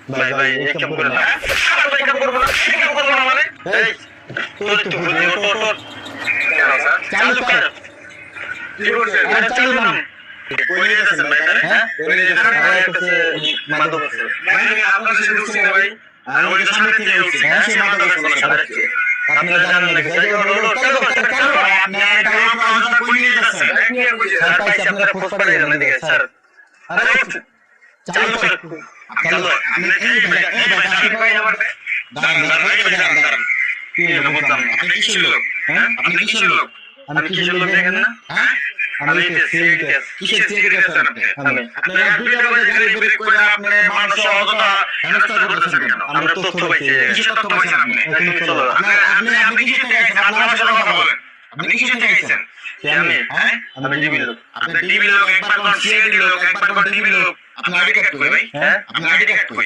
ভাই ভাই এই কাম করে না ভাই কাম করব না মানে এই তোর তো বুঝি তোর চালু কর কি বলছেন আরে চালু না কই নিয়ে যাচ্ছেন ভাই হ্যাঁ কই নিয়ে যাচ্ছেন ভাই কাছে মাদক আছে ভাই আপনার সাথে ঢুকছি না ভাই আর ওই সামনে থেকে উঠছি হ্যাঁ সে মাদক আছে সারাচ্ছে আপনারা জানেন না চালু আপনারা টাকা পাওয়া কই নিয়ে যাচ্ছেন স্যার পাইছি আপনারা খোঁজ পাড়াই জানেন দিকে স্যার আরে চালু কর চালু আপনি এই ভাই দাঁড়ান কি বলতাম আপনি কিসের লোক হ্যাঁ আপনি কিসের লোক আমি কিসের লোক দেখেন না হ্যাঁ আমি সিএস কিসের সিএস আপনি আপনারা দুইটা বাজে গাড়ি বের করে আপনি মানুষ সহজতা হেনস্থা করতেছেন কেন আমরা তথ্য পাইছি কিসের তথ্য পাইছেন আপনি চলো আপনি কিসের থেকে আইছেন আপনার সাথে কথা বলেন আপনি কিসের থেকে আইছেন আমি হ্যাঁ আমি ডিবি লোক আপনি ডিবি লোক একবার কোন সিআইডি লোক একবার কোন ডিবি লোক আপনার আইডি কার্ড কই ভাই হ্যাঁ আপনার আইডি কার্ড কই